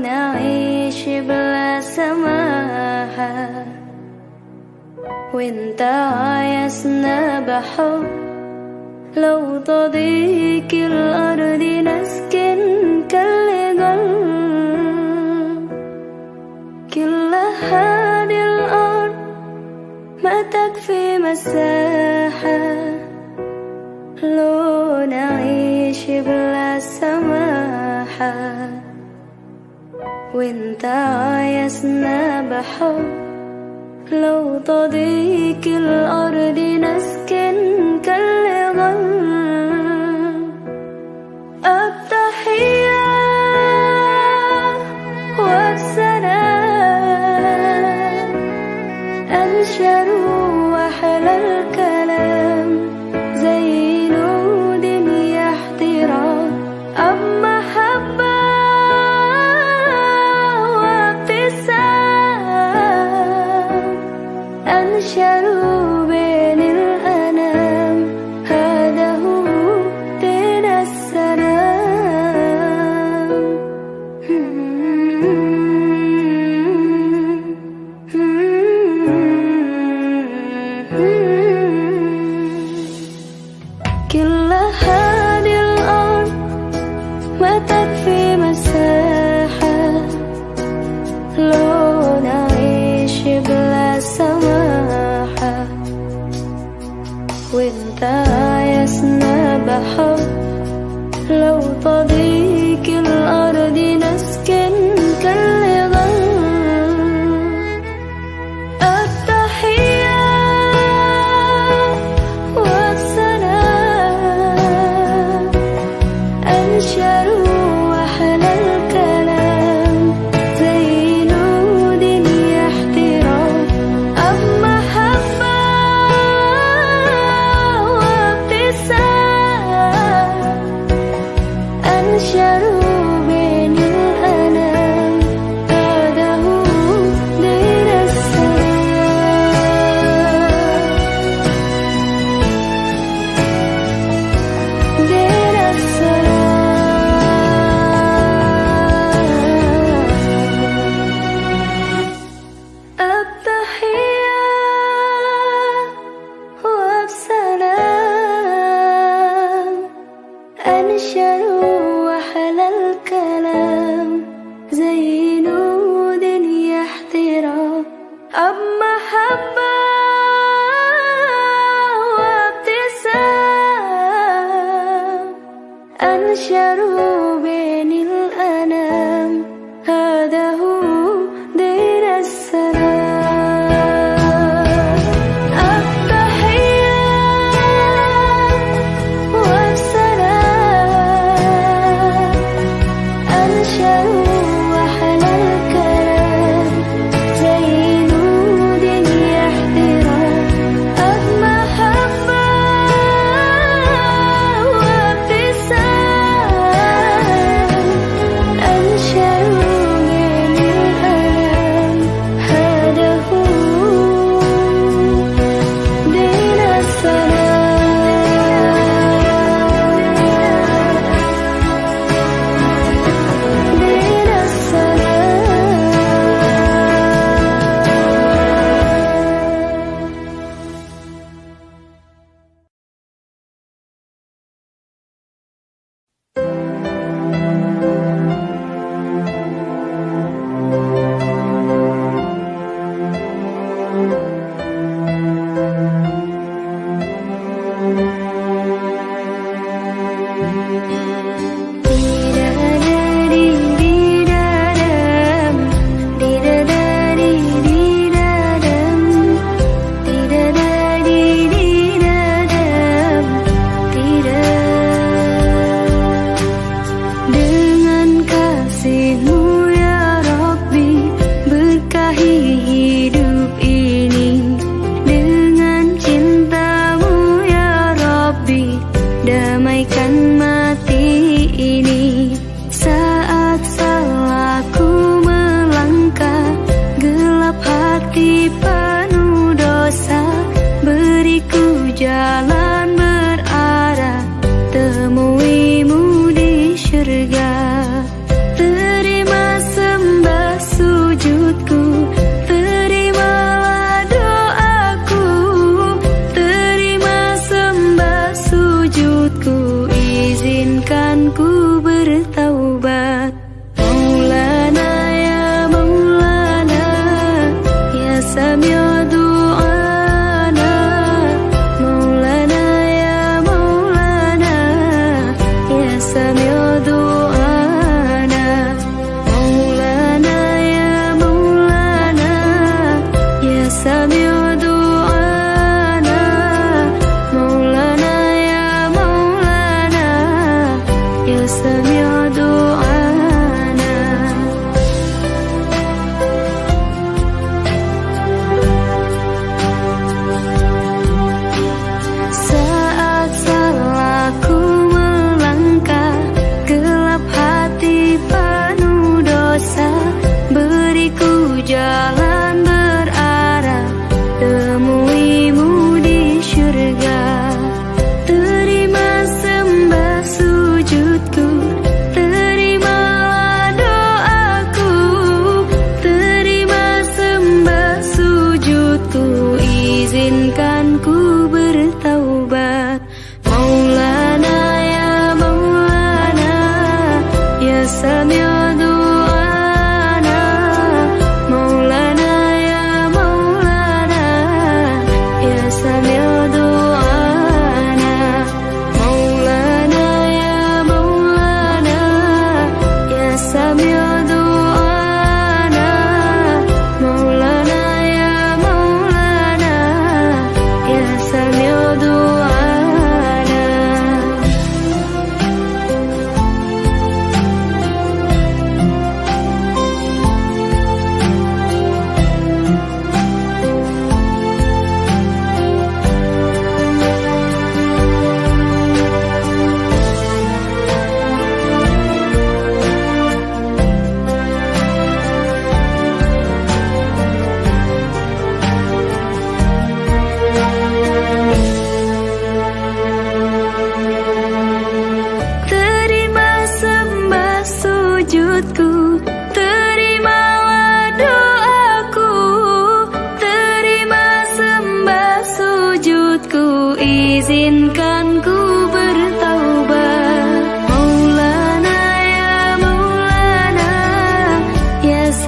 نعيش بلا سماحة وانت عايزنا بحب لو تضيق الأرض نسكن كل هذه الأرض ما تكفي مساحة لو نعيش بلا سماحة وانت عايزنا بحب لو تضيق الأرض نسكن كالغل التحية والسلام أنشر وأحلى الكلام زي نود احترام أما محبة وابتسام أنشر بين الأنام هذا هو دين السلام كل هذه الأرض ما تكفي مساحة لو نعيش بلا سماحة وانت عايزنا بحب لو تضيق الأرض نسكن كالغل التحية والسلام أنشر وأحلى الكلام زي نود احترام أما محبة وابتسام أنشر بين الأنام هذا هو دين السلام دين السلام التحية والسلام أنشر وأحلى الكلام زي نود احترام أما محبة وابتسام أنشر بين الأنام هذا هو دين السلام التحية والسلام أنشر وأحلى الكلام زي نود احترام أما محبة وابتسام أنشر بين الأنام هذا هو دين السلام دين السلام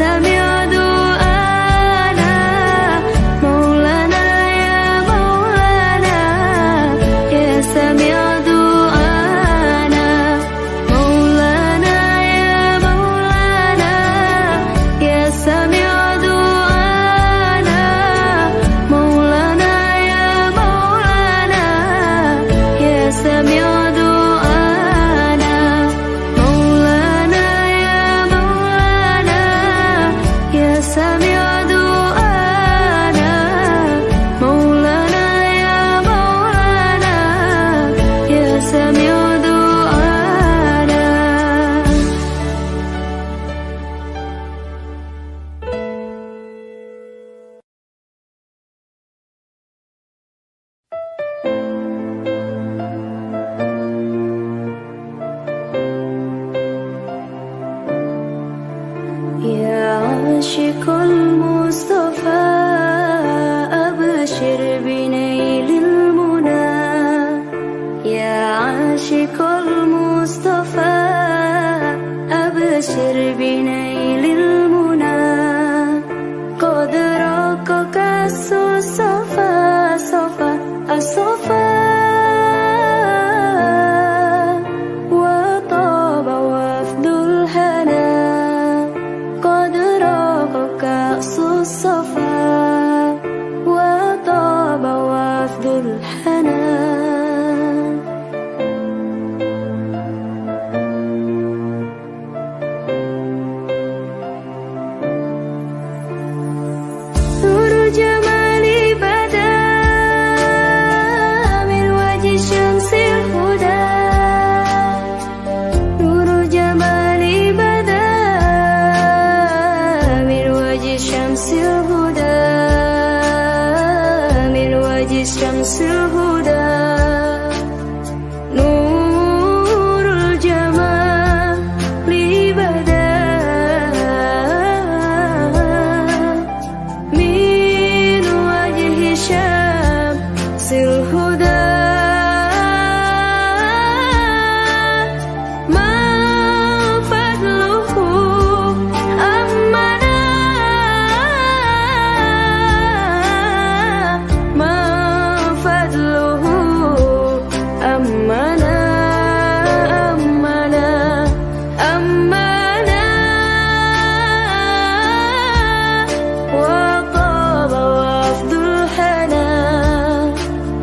سميع دعانا مولانا يا مولانا يا سميع دعانا مولانا يا مولانا يا سميع دعانا مولانا يا مولانا يا سميع دعانا مولانا يا مولانا يا سميع دعانا مولانا يا مولانا يا سميع دعانا يا عاشق المصطفى أبشر بنيل المنى يا عاشق المصطفى أبشر بنيل المنى قد رقك الصفا صفا الصفا وطاب وفد الهنا قد رقك الصفا وطاب وفد الهنا نور جمالي بدا من وجه شمس الهدى نور جمالي بدا من وجه شمس الهدى من وجه شمس الهدى نور الجمال بدا من وجه شمس الهدى ما فضله أمنا ما فضله أمنا أمنا أمنا وطاب وفد الهنا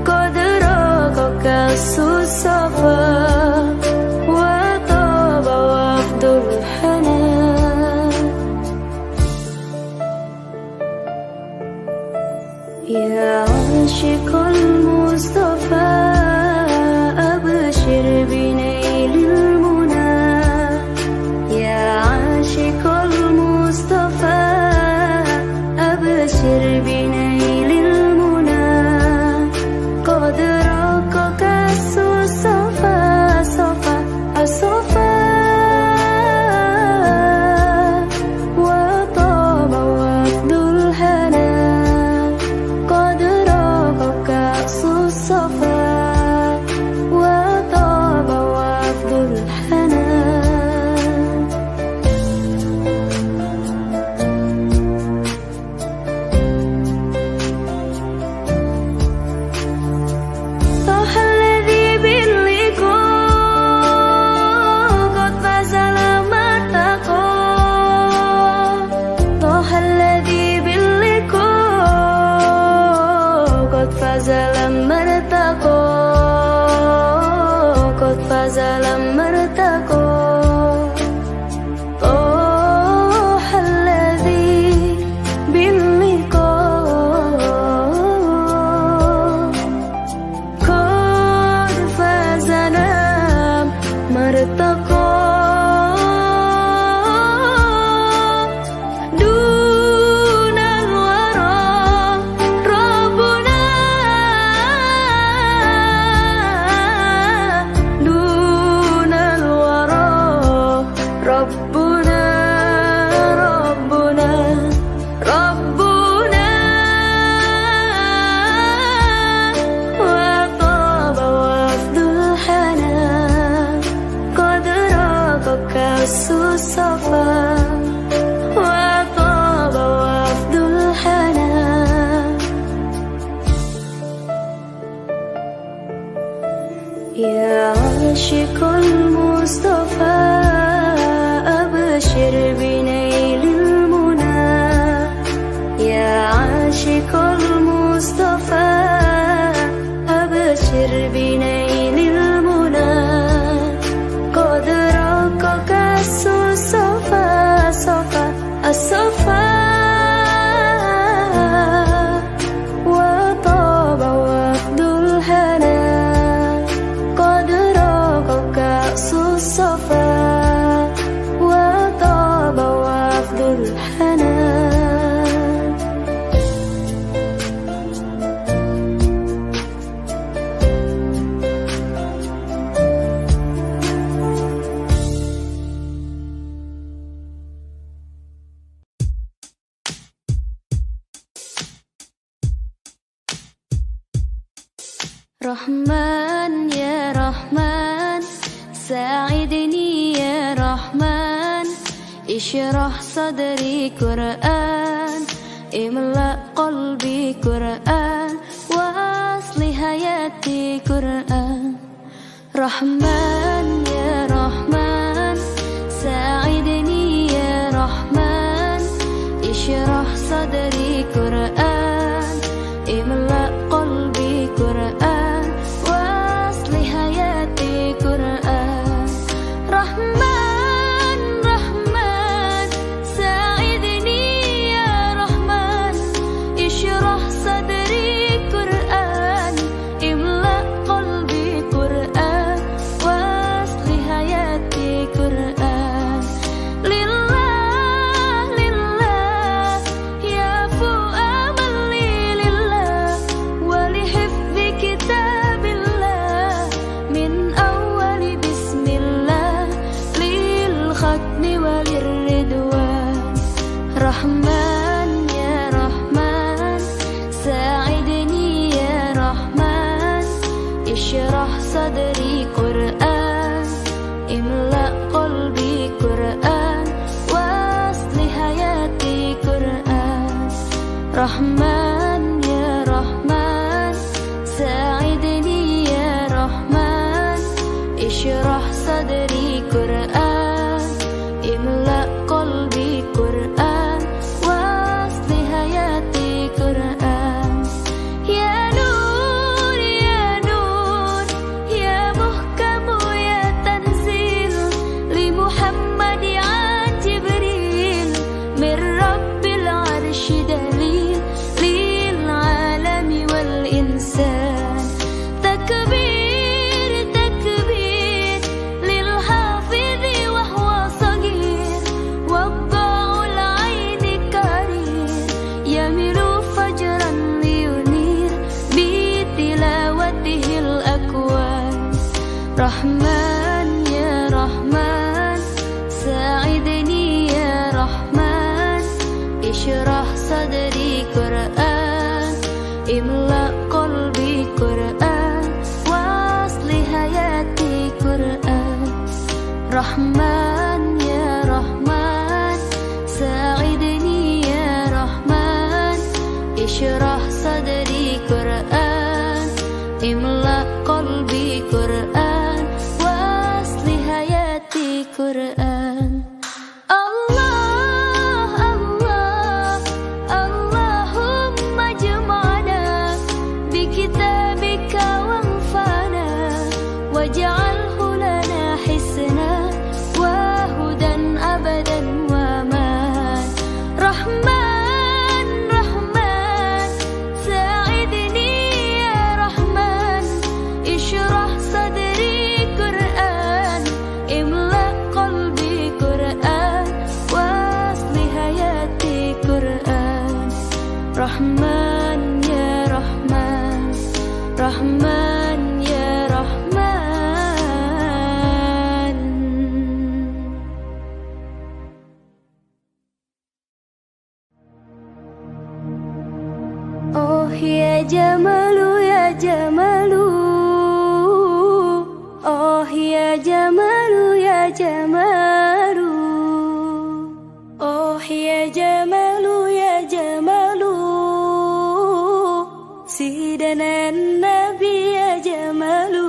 قد رقك الصفا وطاب وفد الهنا يا عاشق المصطفى أبشر بنيل المنى يا عاشق المصطفى أبشر بنيل المنى قد رقك الصفا صفا الصفا وطاب وفد الهنا قد رقك بنيل المنى يا عاشق المصطفى أبشر بنيل المنى قد رقك الصفا صفا الصفا وطاب وفد الهنا قد رقك الصفا وطاب وفد الهنا رحمن يا رحمن ساعدني يا رحمن اشرح صدري قرآن املأ قلبي قرآن واصلح حياتي قرآن رحمن يا رحمن ساعدني يا رحمن اشرح صدري قرآن املأ قلبي قرآن رحمن رحمن ساعدني يا رحمن اشرح صدري قرآن املأ قلبي قرآن واصلح حياتي قرآن لله لله يا فوق أملي لله ولحفظ كتاب الله من أول بسم الله للختم وللردوان رحمن يا رحمن ساعدني يا رحمن اشرح صدري قرآن املأ قلبي قرآن واصلح حياتي قرآن رحمن يا رحمن ساعدني يا رحمن اشرح صدري قرآن املأ قلبي قرآن واصلح حياتي قرآن يا نور يا نور يا محكم يا تنزيل لمحمد عن جبريل من رب العرش دليل للعالم والإنسان تكبير تكبير للحافظ وهو صغير وضاع العين كرير يميل فجرا لينير بتلاوته الأكوان رحمن يا رحمن ساعدني يا رحمن اشرح صدري قرآن املأ قلبي قرآن واصلح حياتي قرآن رحمن يا رحمن ساعدني يا رحمن اشرح صدري قرآن املأ قلبي قرآن واصلح حياتي قرآن الله الله اللهم اجمعنا بكتابك وانفعنا واجعله لنا حسنا وهدى أبدا وأمان رحمن رحمن ساعدني يا رحمن اشرح صدري قرآن املأ قلبي قرآن واصلح حياتي قرآن رحمن يا رحمن رحمن يا رحمن Oh ya Jamalu ya Jamalu Oh ya Jamalu ya Jamalu Oh ya Jamalu ya Jamalu Sidana Nabi ya Jamalu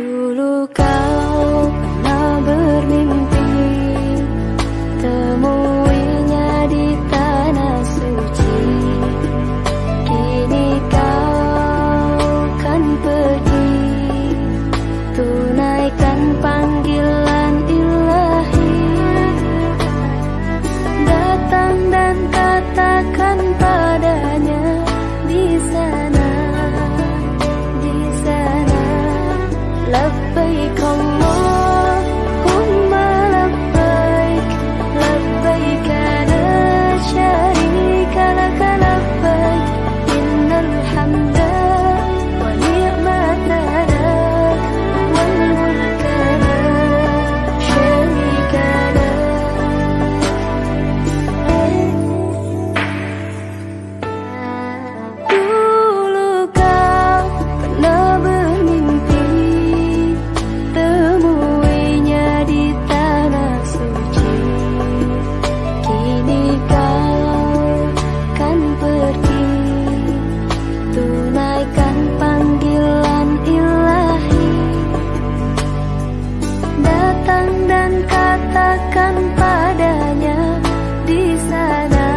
Dulu kau pernah bermimpi temuinya di tanah suci. Kini kau kan pergi, tunaikan panggilan ilahi. Datang dan katakan padanya di sana, di sana. Labbaik Allahumma labbaik, labbaik la syarika laka labbaik, innal hamda wa ni'mata lak wal mulka la syarika lak. Dulu kau pernah bermimpi temuinya di tanah suci. Kini kau kan pergi, tunaikan panggilan ilahi. Datang dan katakan padanya di sana,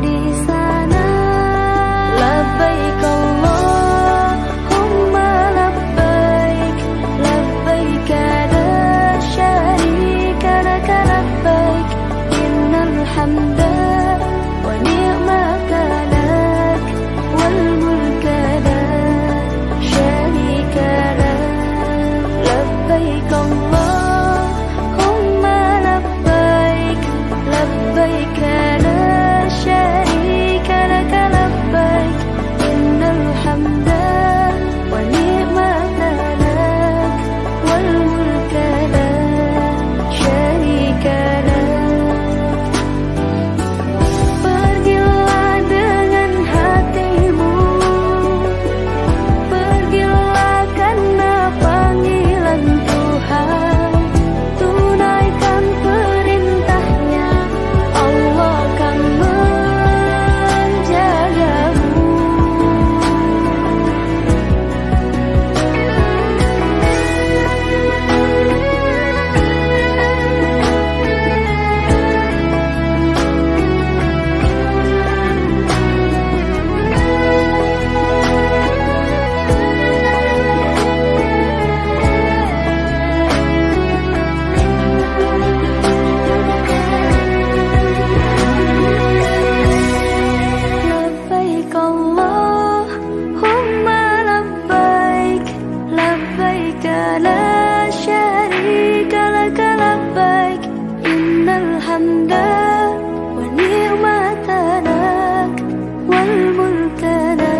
di sana. Labbaik Allahumma labbaik, labbaik la syarika laka labbaik, innal hamda wa ni'mata lak wal mulka la syarika lak. Labbaik Allahumma labbaik, labbaik la syarika laka labbaik, innal hamda wa ni'mata lak wal mulka la syarika lak. Pergilah dengan hatimu, pergilah karena panggilan Tuhan. Tunaikan perintahnya, Allah akan menjagamu. Labbaik Allahumma labbaik, labbaik la syarika laka labbaik, innal hamda wa ni'mata lak wal mulka la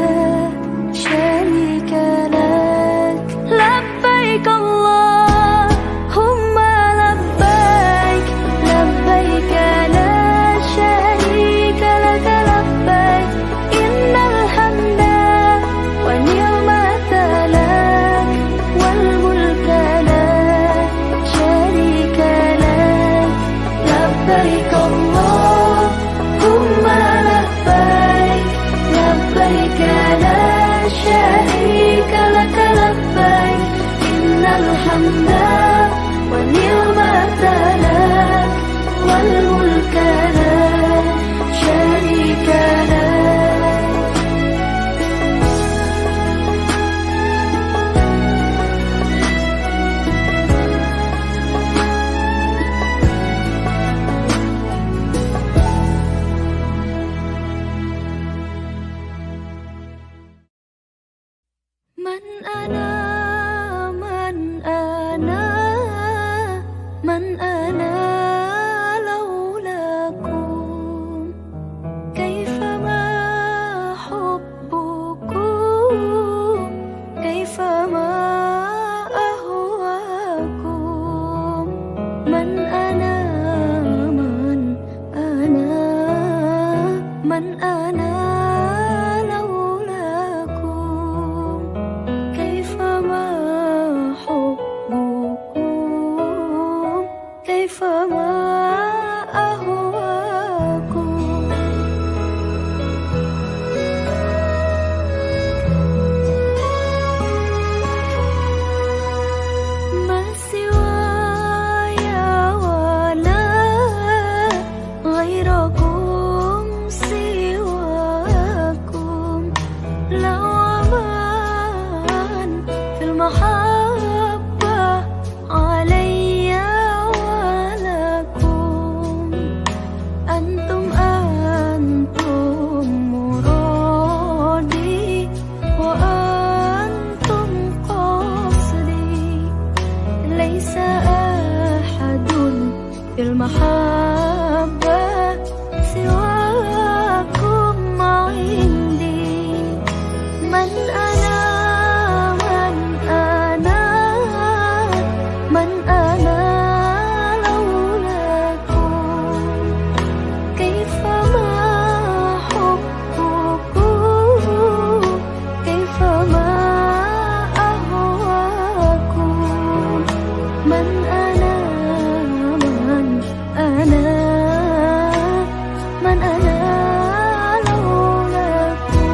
syarika lak. Labbaik Allahumma labbaik, labbaik la syarika laka labbaik, innal hamda wa ni'mata lak wal mulka la syarika lak. Labbaik Allahumma labbaik, labbaik la syarika laka labbaik, innal hamda wa ni'mata lak wal mulka la syarika lak. Man ana, man ana, man ana laulakum, kaifama hubbukum, kaifama ahwakum. Man ana, man ana, man ana laulakum, kaifa المحبة علي ولكم. أنتم مرادي وأنتم قصدي. ليس أحد في المحبة سواكم عندي. من أنا من أنا لولاكم. كيفما حبكم كيفما أهواكم. من أنا من أنا لولاكم.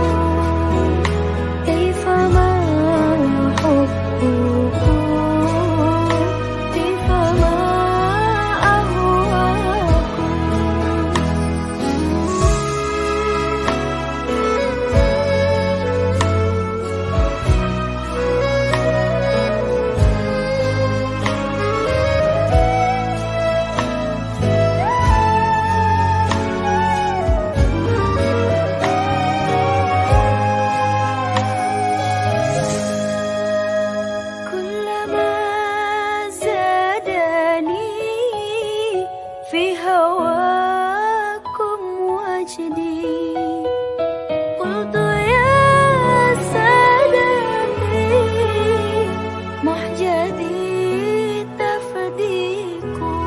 كيفما حبكم كيفما أهواكم. كلما زادني في هواكم وجدي. قلت يا سادتي محجدي تفديكم.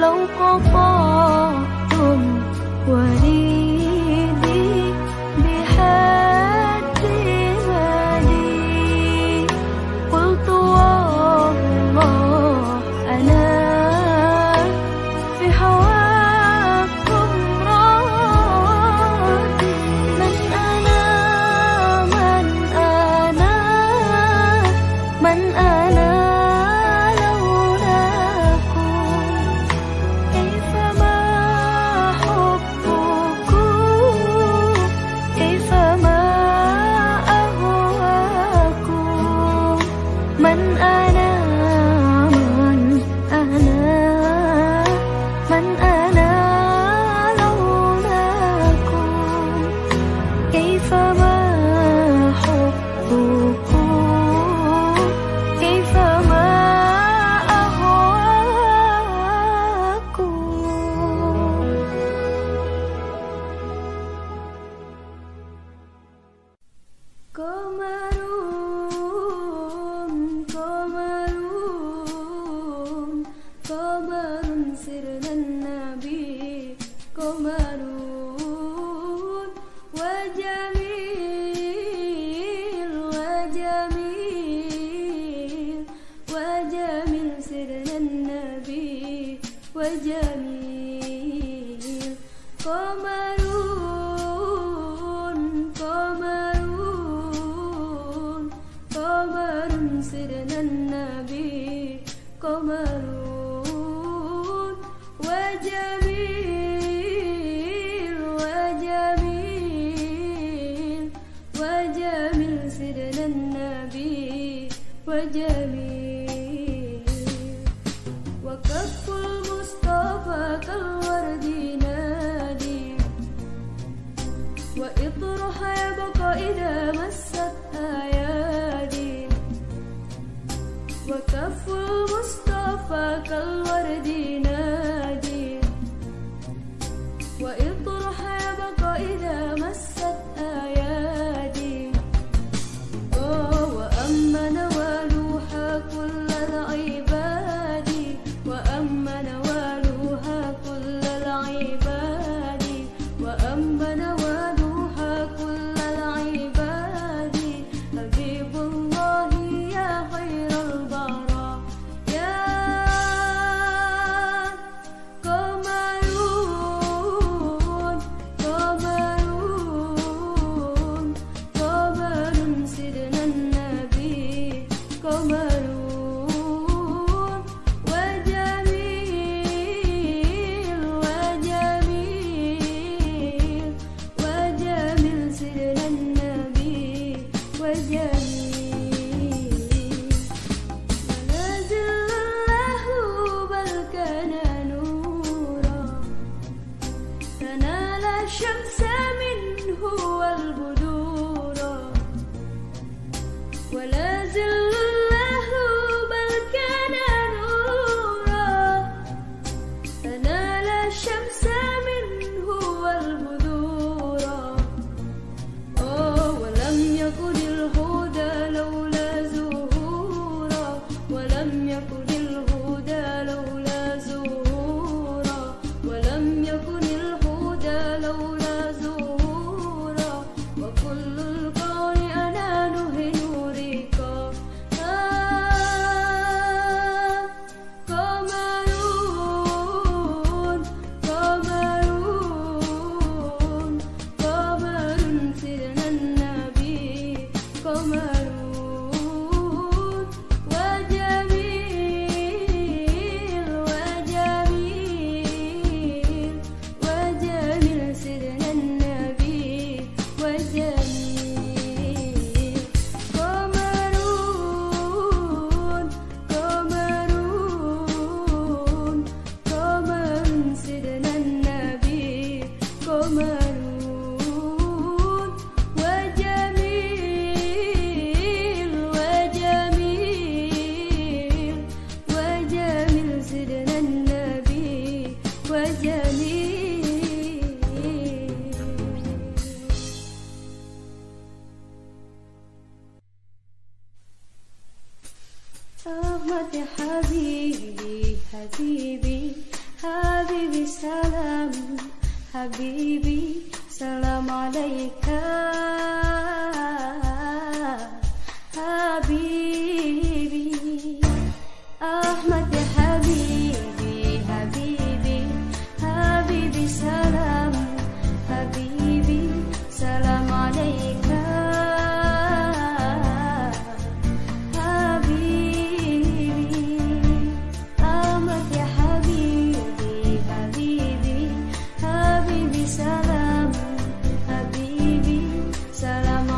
لو قطعتم وريدي بحد مالي. قلت والله أنا في هواكم راضي. من أنا من أنا لولاكم. كيفما حبكم كيفما أهواكم. من أنا من أنا لولاكم. كيفما حبكم كيفما أهواكم. قمر سرنا النبي. قمر وجميل وجميل سرنا النبي وجميل. قمر سرنا النبي. قمر وجميل وجميل سرنا النبي وجميل. وكف المصطفى كالورد نادي. وإطرح يبقى إذا مست أيادي. وكف المصطفى كالورد نادي. وإطرح يبقى إذا مست أيادي. وأما نوالوها كل العباد. وأما نوالوها كل العباد. وأما نوالوها كل العباد. حبيب الله يا خير البراء يا وجميل قمرون وجميل وجميل وجميل سيدنا النبي وجميل قمرون قمرون قمرون سيدنا النبي قمرون وجميل وجميل وجميل سيدنا النبي وجميل أحمد حبيبي حبيبي حبيبي سلام حبيبي سلام عليك حبيبي أحمد حبيبي حبيبي حبيبي سلام حبيبي سلام عليك حبيبي أحمد يا حبيبي حبيبي حبيبي سلام حبيبي سلام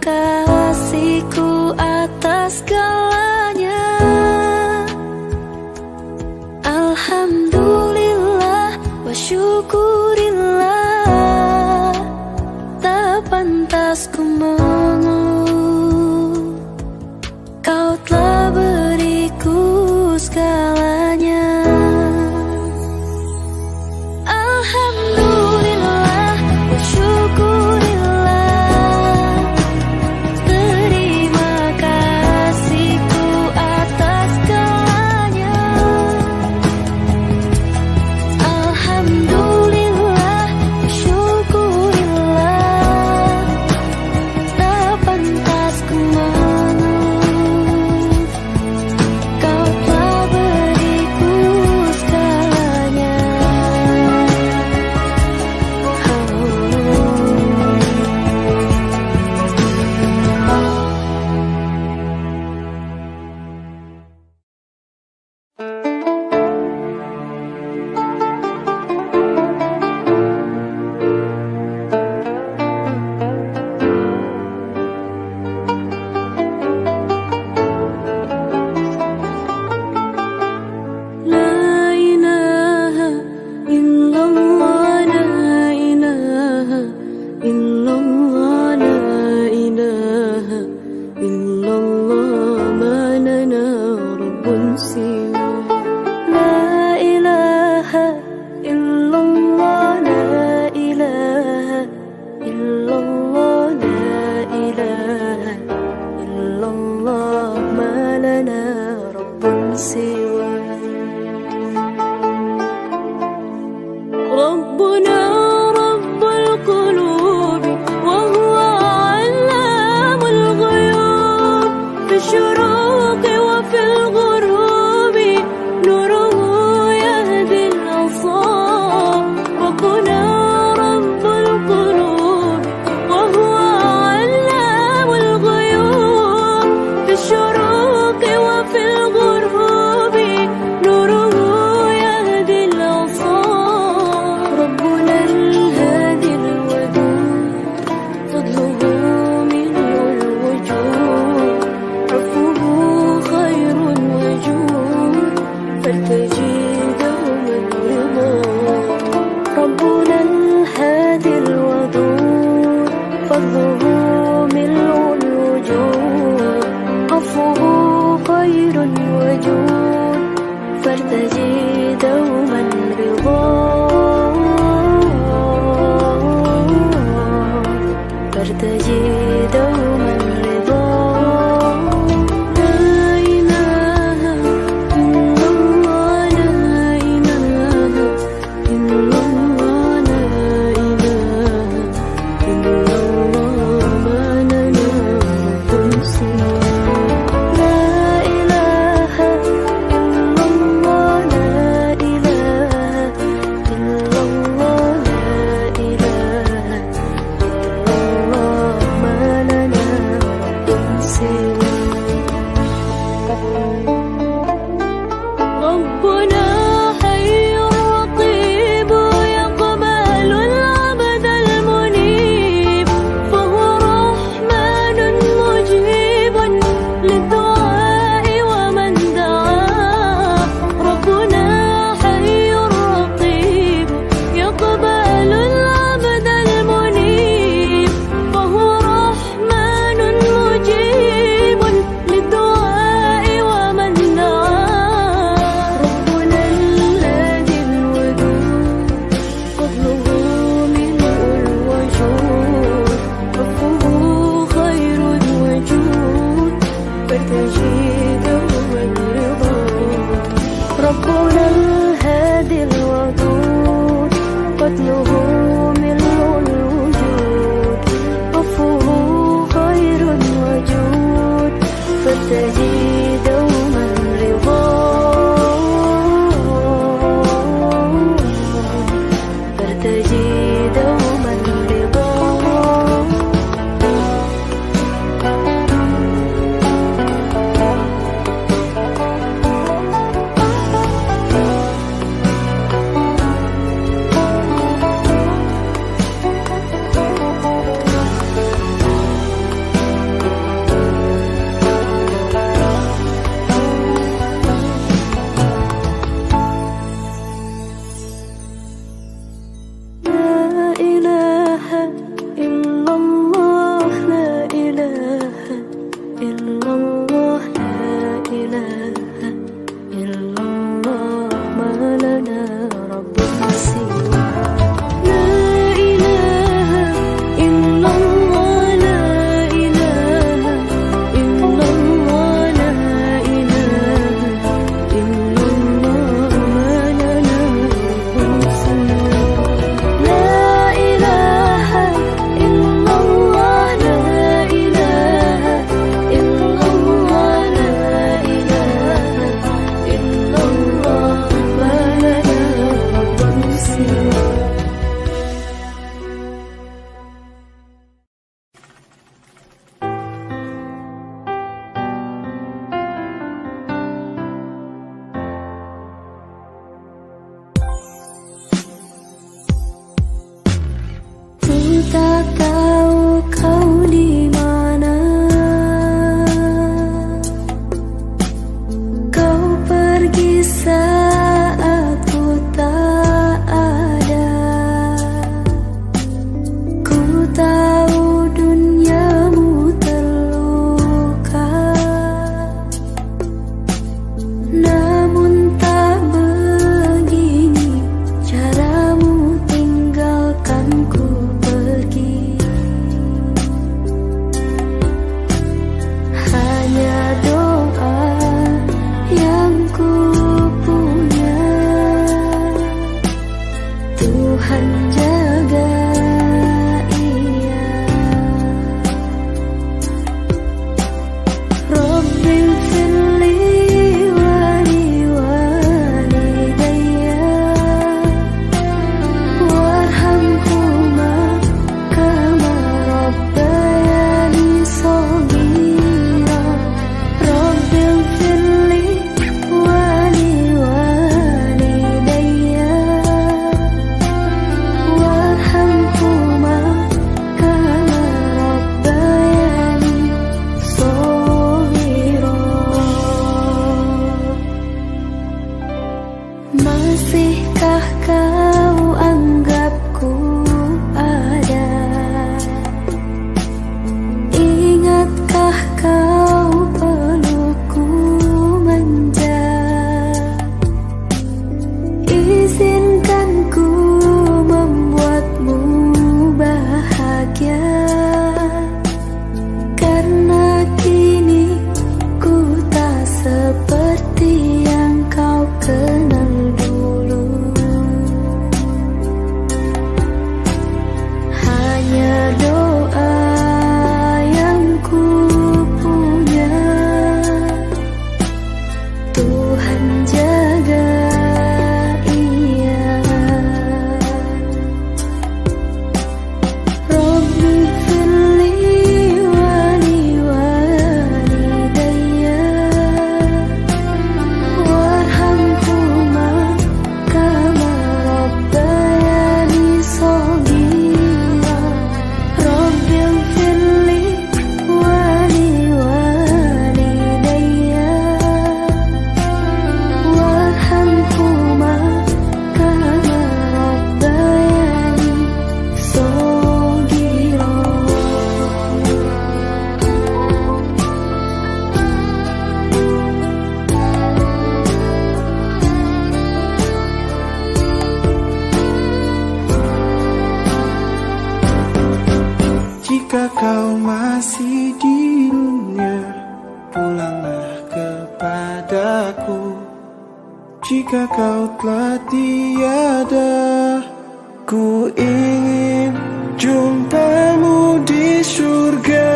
kasihku atas segalanya. Alhamdulillah wa syukurillah, tak pantas ku mengeluh, kau telah beriku segalanya. Alhamdulillah wa syukurillah, terima kasihku atas segalanya. Alhamdulillah wa syukurillah, tak pantas ku mengeluh, kau telah beriku segalanya. La ilaha illallah, la ilaha illallah, la ilaha illallah, ma lana rabbun siwa. La ilaha illallah, la ilaha illallah, la ilaha illallah, ma lana rabbun siwa. ربنا رب القلوب وهو علام الغيوب، في الشروق وفي الغروب Masihkah kau anggapku ada? Ingatkah kau pelukku manja? Izinkan ku membuatmu bahagia, karena kini ku tak seperti yang kau kenal. Jika kau masih di dunia, pulanglah kepadaku. Jika kau telah tiada, ku ingin jumpamu di surga.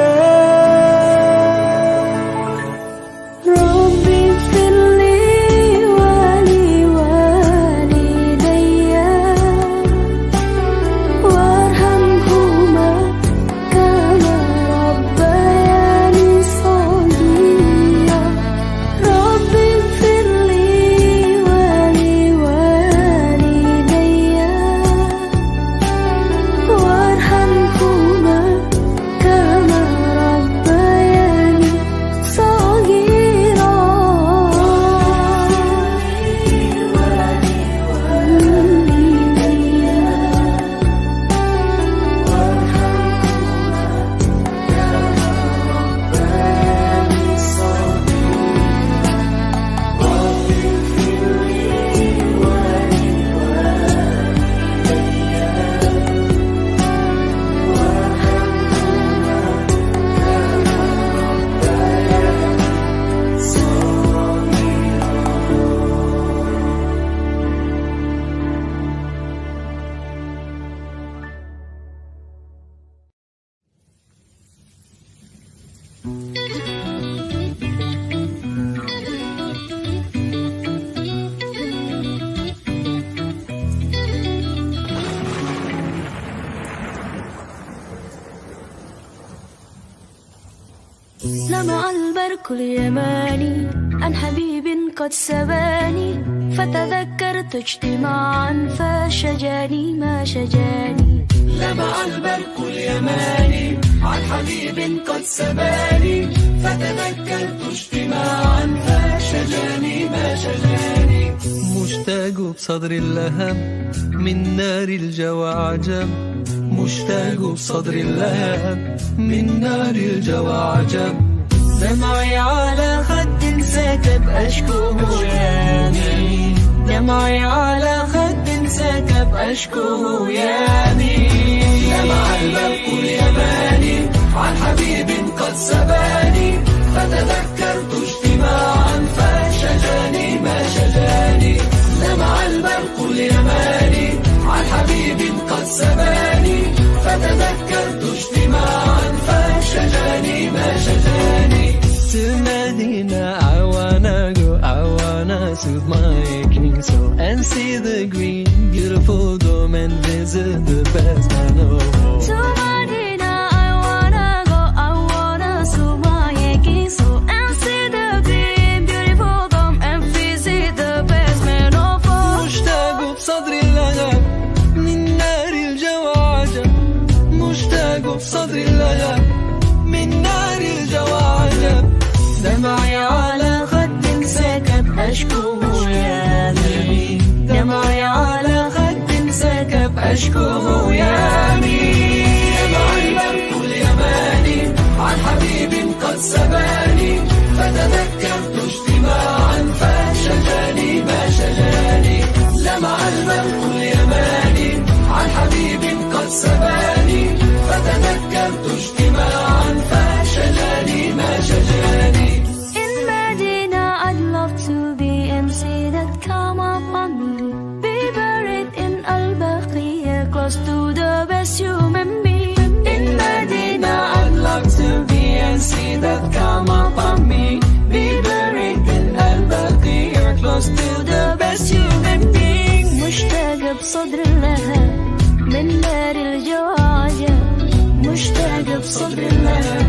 لمع البرق اليماني عن حبيب قد سباني، فتذكرت اجتماعا فشجاني ما شجاني. لمع البرق اليماني عن حبيب قد سباني، فتذكرت اجتماعا فشجاني ما شجاني. مشتاق بصدر اللهب من نار الجوى عجب، مشتاق بصدر اللهب من نار الجوى عجب. دمعي على خد سكب أشكوه ياني، دمعي على خد سكب أشكوه ياني. لمع البرق اليماني عن حبيب قد سباني، فتذكرت اجتماعا فشجاني ما شجاني. لمع البرق اليماني عن حبيب قد سباني، فتذكرت اجتماعا فشجاني ما شجاني. تناديني and see the green, beautiful dome and visit the best man of all. To Medina I wanna go, I wanna Sumayekiso and see the green, beautiful dome and visit the best man of all. مشتاق بصدري اللهب من نار الجوى عجب، مشتاق بصدري اللهب من نار الجوى عجب. دمعي على خد سكب أشكوه يا نبي، دمعي على خد سكب أشكوه يا أمين. دمع البرق اليماني عن حبيب قد سباني، فتذكرت اجتماعا فشجاني ما شجاني. لمع البرق اليماني عن حبيب قد سباني، فتذكرت اجتماعا فشجاني ما شجاني. In Medina I'd love to be and see that come upon me, be buried in Al-Baqiyah close to the best human being. In Medina I'd love to be and see that come upon me, be buried in Al-Baqiyah close to the best human being. مشتاق بصدر اللهب من نار الجوى عجب، مشتاق بصدر اللهب